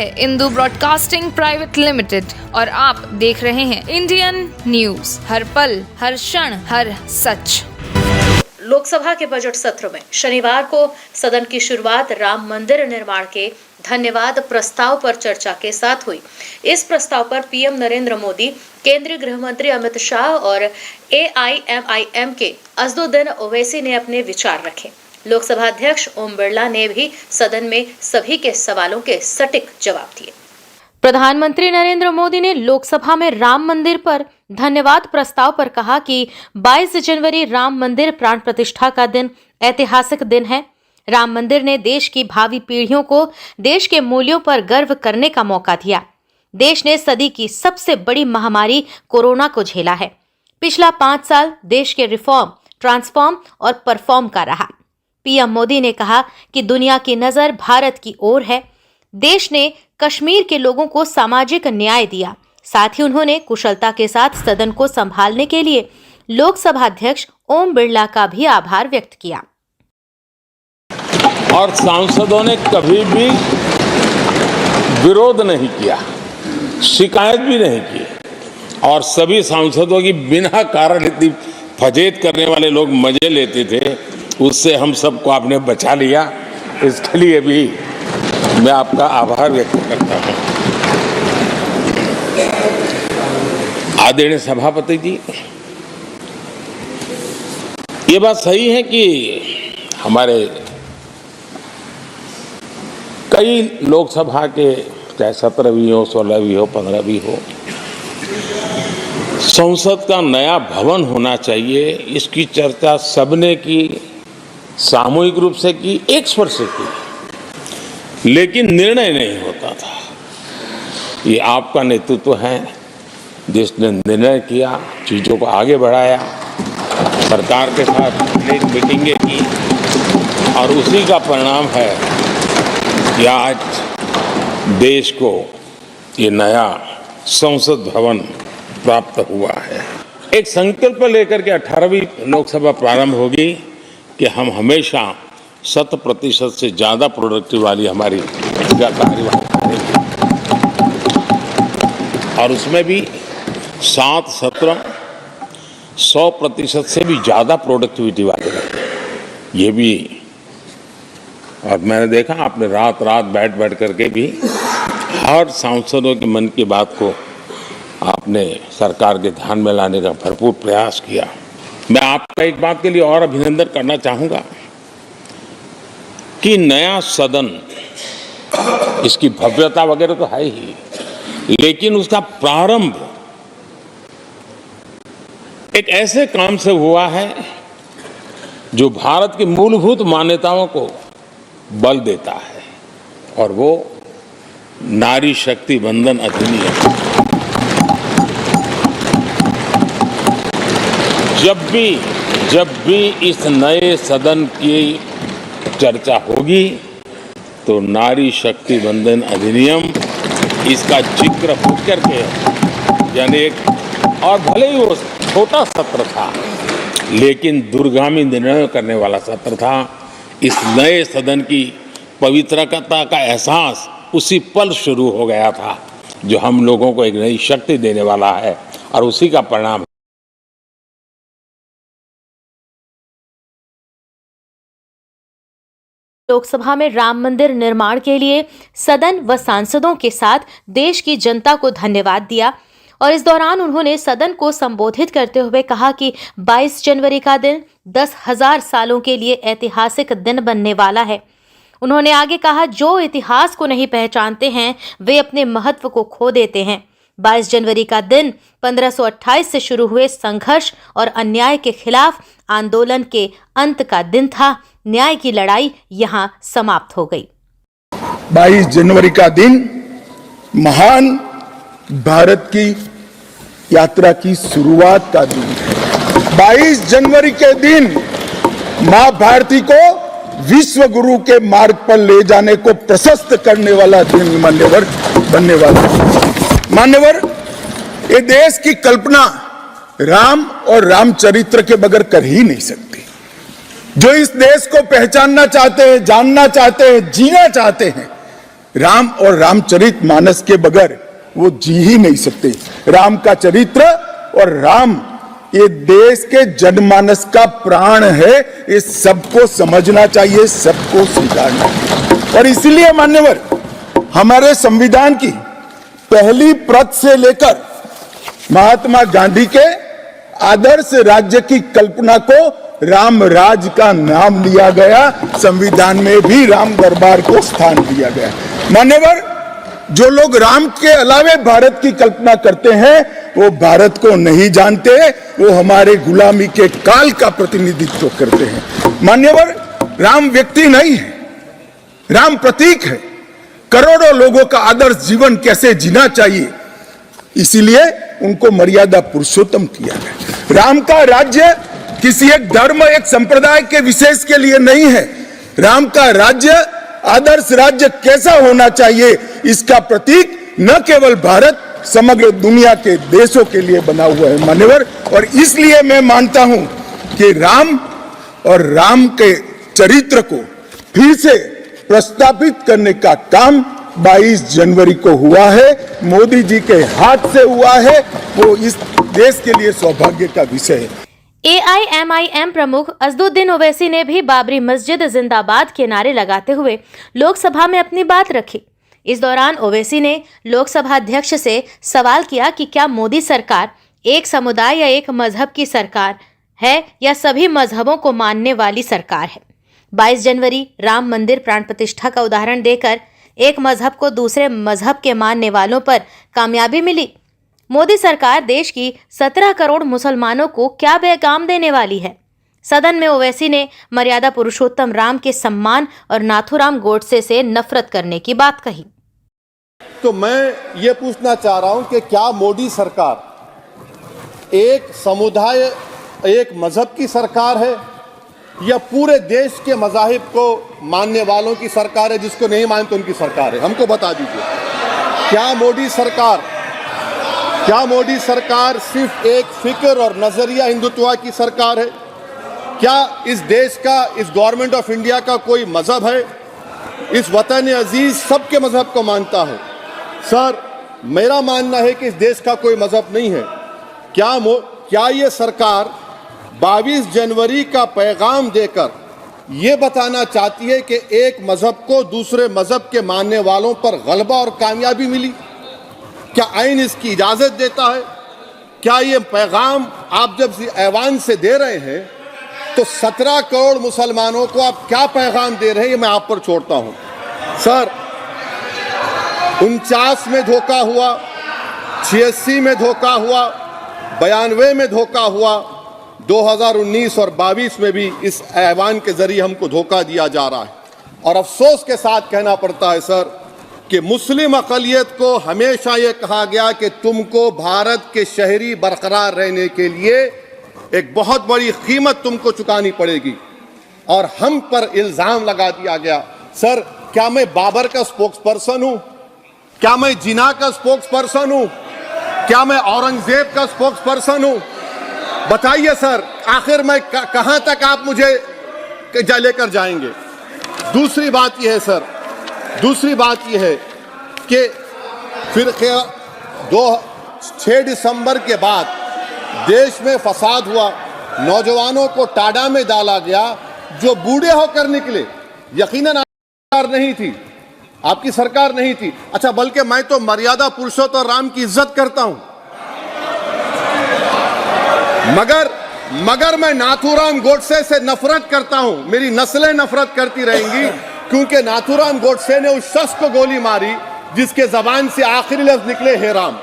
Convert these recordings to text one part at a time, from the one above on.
है Indu broadcasting private limited और आप देख रहे हैं इंडियन न्यूज, हर पल, हर क्षण, हर सच। लोकसभा के बजट सत्र में शनिवार को सदन की शुरुआत राम मंदिर निर्माण के धन्यवाद प्रस्ताव पर चर्चा के साथ हुई। इस प्रस्ताव पर पीएम नरेंद्र मोदी, केंद्रीय गृह मंत्री अमित शाह और AIMIM के असदुद्दीन ओवैसी ने अपने विचार रखे। लोकसभा अध्यक्ष ओम बिरला ने भी सदन में सभी के सवालों के सटीक जवाब दिए। प्रधानमंत्री नरेंद्र मोदी ने लोकसभा में राम मंदिर पर धन्यवाद प्रस्ताव पर कहा कि 22 जनवरी राम मंदिर प्राण प्रतिष्ठा का दिन ऐतिहासिक दिन है। राम मंदिर ने देश की भावी पीढ़ियों को देश के मूल्यों पर गर्व करने का मौका दिया। देश ने सदी की सबसे बड़ी महामारी कोरोना को झेला है। पिछला 5 साल देश के रिफॉर्म, ट्रांसफॉर्म और परफॉर्म का रहा। पीएम मोदी ने कहा कि दुनिया की नजर भारत की ओर है। देश ने कश्मीर के लोगों को सामाजिक न्याय दिया। साथ ही उन्होंने कुशलता के साथ सदन को संभालने के लिए लोकसभा अध्यक्ष ओम बिरला का भी आभार व्यक्त किया। और सांसदों ने कभी भी विरोध नहीं किया, शिकायत भी नहीं की, और सभी सांसदों की बिना कारण इतनी फजेत करने वाले लोग मजे लेते थे, उससे हम सबको आपने बचा लिया। इसके लिए भी मैं आपका आभार व्यक्त करता हूं। आदरणीय सभापति जी, ये बात सही है कि हमारे कई लोकसभा के, चाहे 17 भी हो, 16 भी हो, 15 भी हो, संसद का नया भवन होना चाहिए। इसकी चर्चा सबने की, सामूहिक रूप से की, एक स्वर से की, लेकिन निर्णय नहीं होता था। ये आपका नेतृत्व है, जिसने निर्णय किया, चीजों को आगे बढ़ाया, सरकार के साथ अनेक मीटिंगें की, और उसी का परिणाम है कि आज देश को ये नया संसद भवन प्राप्त हुआ है। एक संकल्प लेकर के 18वीं लोकसभा प्रारंभ होगी कि हम हमेशा 100% से ज्यादा प्रोडक्टिव वाली हमारी कार्यवाही करेंगे, और उसमें भी 7 सत्र 100% से भी ज्यादा प्रोडक्टिविटी वाले रहेंगे। ये भी, और मैंने देखा आपने रात रात बैठ करके भी हर सांसदों के मन की बात को आपने सरकार के ध्यान में लाने का भरपूर प्रयास किया। मैं आपका एक बात के लिए और अभिनंदन करना चाहूंगा कि नया सदन, इसकी भव्यता वगैरह तो है ही, लेकिन उसका प्रारंभ एक ऐसे काम से हुआ है जो भारत की मूलभूत मान्यताओं को बल देता है, और वो नारी शक्ति वंदन अधिनियम। जब भी इस नए सदन की चर्चा होगी तो नारी शक्ति वंदन अधिनियम, इसका जिक्र हो करके, यानी एक, और भले ही वो छोटा सत्र था, लेकिन दूरगामी निर्णय करने वाला सत्र था। इस नए सदन की पवित्रता का एहसास उसी पल शुरू हो गया था, जो हम लोगों को एक नई शक्ति देने वाला है, और उसी का परिणाम। लोकसभा में राम मंदिर निर्माण के लिए सदन व सांसदों के साथ देश की जनता को धन्यवाद दिया, और इस दौरान उन्होंने सदन को संबोधित करते हुए कहा कि 22 जनवरी का दिन 10,000 सालों के लिए ऐतिहासिक दिन बनने वाला है। उन्होंने आगे कहा, जो इतिहास को नहीं पहचानते हैं वे अपने महत्व को खो देते हैं। 22 जनवरी का दिन 1528 से शुरू हुए संघर्ष और अन्याय के खिलाफ आंदोलन के अंत का दिन था। न्याय की लड़ाई यहां समाप्त हो गई। 22 जनवरी का दिन महान भारत की यात्रा की शुरुआत का दिन है। 22 जनवरी के दिन मां भारती को विश्व गुरु के मार्ग पर ले जाने को प्रशस्त करने वाला दिन मान्यवर बनने वाला है। मान्यवर, ये देश की कल्पना राम और रामचरित्र के बगैर कर ही नहीं सकती। जो इस देश को पहचानना चाहते हैं, जानना चाहते हैं, जीना चाहते हैं, राम और रामचरित मानस के बगैर वो जी ही नहीं सकते। राम का चरित्र और राम ये देश के जनमानस का प्राण है, ये सबको समझना चाहिए, सबको स्वीकारना चाहिए। और इसलिए मान्यवर, हमारे संविधान की पहली प्रत से लेकर महात्मा गांधी के आदर्श राज्य की कल्पना को राम राज का नाम लिया गया, संविधान में भी राम दरबार को स्थान दिया गया। मान्यवर, जो लोग राम के अलावे भारत की कल्पना करते हैं वो भारत को नहीं जानते, वो हमारे गुलामी के काल का प्रतिनिधित्व करते हैं। मान्यवर, राम व्यक्ति नहीं है, राम प्रतीक है। करोड़ों लोगों का आदर्श जीवन कैसे जीना चाहिए, इसीलिए उनको मर्यादा पुरुषोत्तम किया है। राम का राज्य किसी एक धर्म, एक संप्रदाय के विशेष के लिए नहीं है। राम का राज्य, आदर्श राज्य कैसा होना चाहिए, इसका प्रतीक न केवल भारत, समग्र दुनिया के देशों के लिए बना हुआ है मान्यवर। और इसलिए मैं मानता हूं कि राम और राम के चरित्र को फिर से प्रस्तावित करने का काम 22 जनवरी को हुआ है, मोदी जी के हाथ से हुआ है। वो इस देश के लिए सौभाग्य का विषय है। AIMIM प्रमुख असदुद्दीन ओवैसी ने भी बाबरी मस्जिद जिंदाबाद के नारे लगाते हुए लोकसभा में अपनी बात रखी। इस दौरान ओवैसी ने लोकसभा अध्यक्ष से सवाल किया कि क्या मोदी सरकार एक समुदाय या एक मजहब की सरकार है या सभी मजहबों को मानने वाली सरकार है। 22 जनवरी राम मंदिर प्राण प्रतिष्ठा का उदाहरण देकर एक मजहब को दूसरे मजहब के मानने वालों पर कामयाबी मिली। मोदी सरकार देश की 17 करोड़ मुसलमानों को क्या पैगाम देने वाली है। सदन में ओवैसी ने मर्यादा पुरुषोत्तम राम के सम्मान और नाथूराम गोडसे से नफरत करने की बात कही। तो मैं ये पूछना चाह रहा हूं कि क्या मोदी सरकार एक समुदाय, एक मजहब की सरकार है या पूरे देश के मजाहिब को मानने वालों की सरकार है, जिसको नहीं मानते उनकी सरकार है? हमको बता दीजिए, क्या मोदी सरकार सिर्फ एक फिक्र और नजरिया हिंदुत्व की सरकार है? क्या इस देश का, इस गवर्नमेंट ऑफ इंडिया का कोई मजहब है? इस वतन अजीज सबके मजहब को मानता है। सर, मेरा मानना है कि इस देश का कोई मजहब नहीं है। क्या ये सरकार 22 जनवरी का पैगाम देकर ये बताना चाहती है कि एक मजहब को दूसरे मजहब के मानने वालों पर गलबा और कामयाबी मिली? क्या आइन इसकी इजाजत देता है? क्या ये पैगाम आप जब ऐवान से दे रहे हैं तो 17 करोड़ मुसलमानों को आप क्या पैगाम दे रहे हैं, ये मैं आप पर छोड़ता हूं। सर, 49 में धोखा हुआ, 86 में धोखा हुआ, 92 में धोखा हुआ, 2019 और 22 में भी इस ऐवान के जरिए हमको धोखा दिया जा रहा है। और अफसोस के साथ कहना पड़ता है सर कि मुस्लिम अक़लियत को हमेशा ये कहा गया कि तुमको भारत के शहरी बरकरार रहने के लिए एक बहुत बड़ी कीमत तुमको चुकानी पड़ेगी, और हम पर इल्ज़ाम लगा दिया गया। सर, क्या मैं बाबर का स्पोक्स पर्सन हूं? क्या मैं जिना का स्पोक्स पर्सन हूं? क्या मैं औरंगजेब का स्पोक्स पर्सन हूं? बताइए सर, आखिर मैं कहां तक आप मुझे लेकर जाएंगे? दूसरी बात यह है सर, दूसरी बात यह है कि फिर 6 दिसंबर के बाद देश में फसाद हुआ, नौजवानों को टाडा में डाला गया, जो बूढ़े होकर निकले। यकीनन सरकार नहीं थी, आपकी सरकार नहीं थी। अच्छा, बल्कि मैं तो मर्यादा पुरुषोत्तम राम की इज्जत करता हूं, मगर मैं नाथूराम गोडसे से नफरत करता हूं। मेरी नस्लें नफरत करती रहेंगी, क्योंकि नाथूराम गोडसे ने उस शख्स को गोली मारी जिसके जबान से आखिरी लफ्ज निकले, हे राम।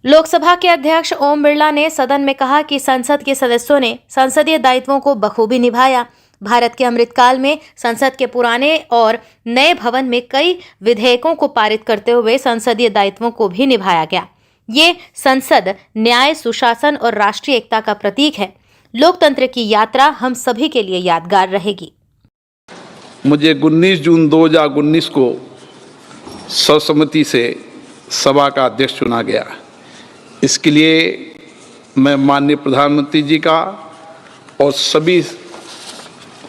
लोकसभा के अध्यक्ष ओम बिरला ने सदन में कहा कि संसद के सदस्यों ने संसदीय दायित्वों को बखूबी निभाया। भारत के अमृतकाल में संसद के पुराने और नए भवन में कई विधेयकों को पारित करते हुए संसदीय दायित्वों को भी निभाया गया। ये संसद न्याय, सुशासन और राष्ट्रीय एकता का प्रतीक है। लोकतंत्र की यात्रा हम सभी के लिए यादगार रहेगी। मुझे 19 जून 2019 को सर्वसम्मति से सभा का अध्यक्ष चुना गया। इसके लिए मैं माननीय प्रधानमंत्री जी का और सभी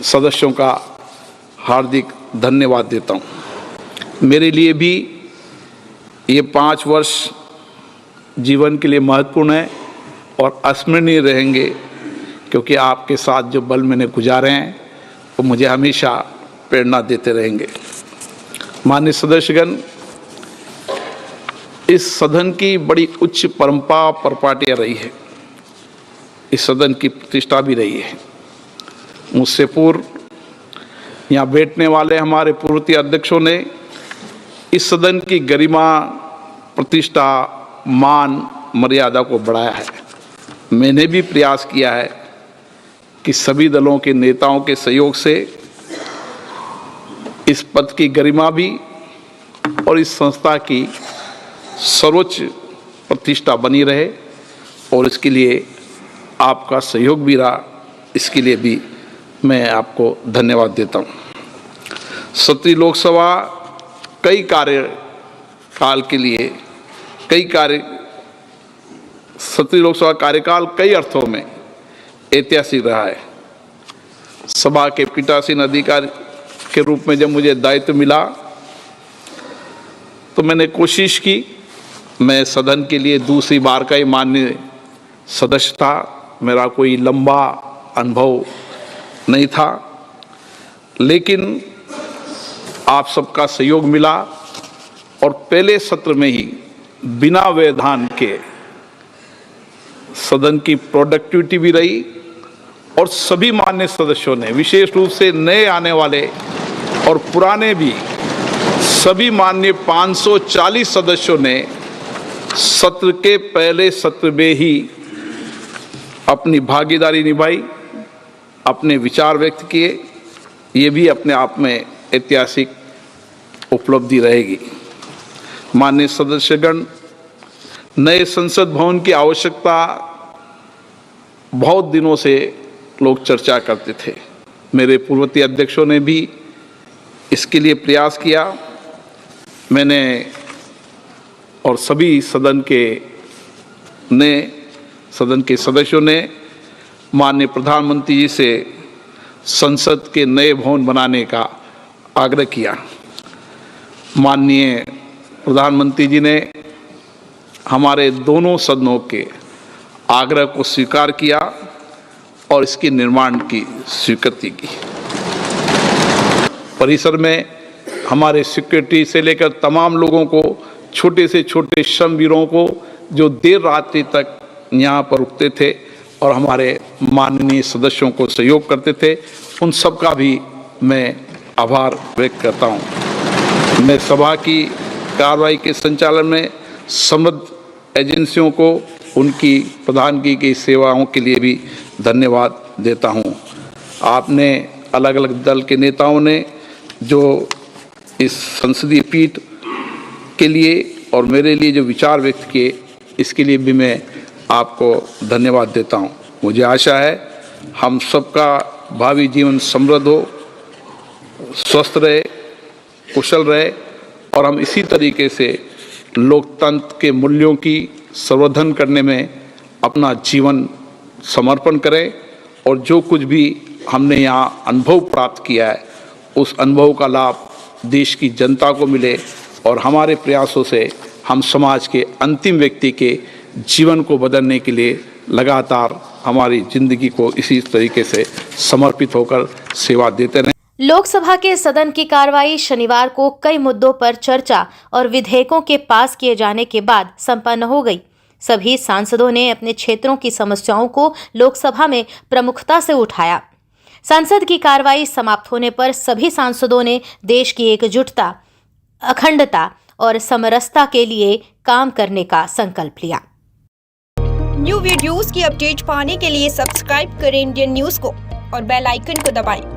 सदस्यों का हार्दिक धन्यवाद देता हूं। मेरे लिए भी ये 5 वर्ष जीवन के लिए महत्वपूर्ण है और अस्मरणीय रहेंगे, क्योंकि आपके साथ जो पल मैंने गुजारे हैं वो मुझे हमेशा प्रेरणा देते रहेंगे। माननीय सदस्यगण, इस सदन की बड़ी उच्च परंपरा परिपाटियाँ रही है, इस सदन की प्रतिष्ठा भी रही है। मुझसे पूर्व यहाँ बैठने वाले हमारे पूर्व अध्यक्षों ने इस सदन की गरिमा, प्रतिष्ठा, मान, मर्यादा को बढ़ाया है। मैंने भी प्रयास किया है कि सभी दलों के नेताओं के सहयोग से इस पद की गरिमा भी और इस संस्था की सर्वोच्च प्रतिष्ठा बनी रहे, और इसके लिए आपका सहयोग भी रहा, इसके लिए भी मैं आपको धन्यवाद देता हूँ। 17वीं लोकसभा कई कार्यकाल के लिए 17वीं लोकसभा कार्यकाल कई अर्थों में ऐतिहासिक रहा है। सभा के पीठासीन अधिकारी के रूप में जब मुझे दायित्व मिला तो मैंने कोशिश की, मैं सदन के लिए दूसरी बार का ही माननीय सदस्य था, मेरा कोई लंबा अनुभव नहीं था, लेकिन आप सबका सहयोग मिला और पहले सत्र में ही बिना व्यवधान के सदन की प्रोडक्टिविटी भी रही और सभी माननीय सदस्यों ने, विशेष रूप से नए आने वाले और पुराने भी सभी माननीय 540 सदस्यों ने सत्र के पहले सत्र में ही अपनी भागीदारी निभाई, अपने विचार व्यक्त किए। ये भी अपने आप में ऐतिहासिक उपलब्धि रहेगी। माननीय सदस्यगण, नए संसद भवन की आवश्यकता बहुत दिनों से लोग चर्चा करते थे। मेरे पूर्ववर्ती अध्यक्षों ने भी इसके लिए प्रयास किया। मैंने और सभी सदन के सदस्यों ने माननीय प्रधानमंत्री जी से संसद के नए भवन बनाने का आग्रह किया। माननीय प्रधानमंत्री जी ने हमारे दोनों सदनों के आग्रह को स्वीकार किया और इसके निर्माण की स्वीकृति की। परिसर में हमारे सिक्योरिटी से लेकर तमाम लोगों को, छोटे से छोटे श्रमवीरों को जो देर रात्रि तक यहाँ पर रुकते थे और हमारे माननीय सदस्यों को सहयोग करते थे, उन सब का भी मैं आभार व्यक्त करता हूँ। मैं सभा की कार्रवाई के संचालन में समृद्ध एजेंसियों को उनकी प्रधानगी की सेवाओं के लिए भी धन्यवाद देता हूँ। आपने अलग अलग दल के नेताओं ने जो इस संसदीय पीठ के लिए और मेरे लिए जो विचार व्यक्त किए, इसके लिए भी मैं आपको धन्यवाद देता हूँ। मुझे आशा है हम सबका भावी जीवन समृद्ध हो, स्वस्थ रहे, कुशल रहे और हम इसी तरीके से लोकतंत्र के मूल्यों की संवर्धन करने में अपना जीवन समर्पण करें और जो कुछ भी हमने यहाँ अनुभव प्राप्त किया है उस अनुभव का लाभ देश की जनता को मिले और हमारे प्रयासों से हम समाज के अंतिम व्यक्ति के जीवन को बदलने के लिए लगातार हमारी जिंदगी को इसी तरीके से समर्पित होकर सेवा देते रहें। लोकसभा के सदन की कार्रवाई शनिवार को कई मुद्दों पर चर्चा और विधेयकों के पास किए जाने के बाद संपन्न हो गई। सभी सांसदों ने अपने क्षेत्रों की समस्याओं को लोकसभा में प्रमुखता से उठाया। संसद की कार्रवाई समाप्त होने पर सभी सांसदों ने देश की एकजुटता, अखंडता और समरसता के लिए काम करने का संकल्प लिया। न्यू वीडियोस की अपडेट पाने के लिए सब्सक्राइब करें इंडियन न्यूज को और बेल आइकन को दबाएं।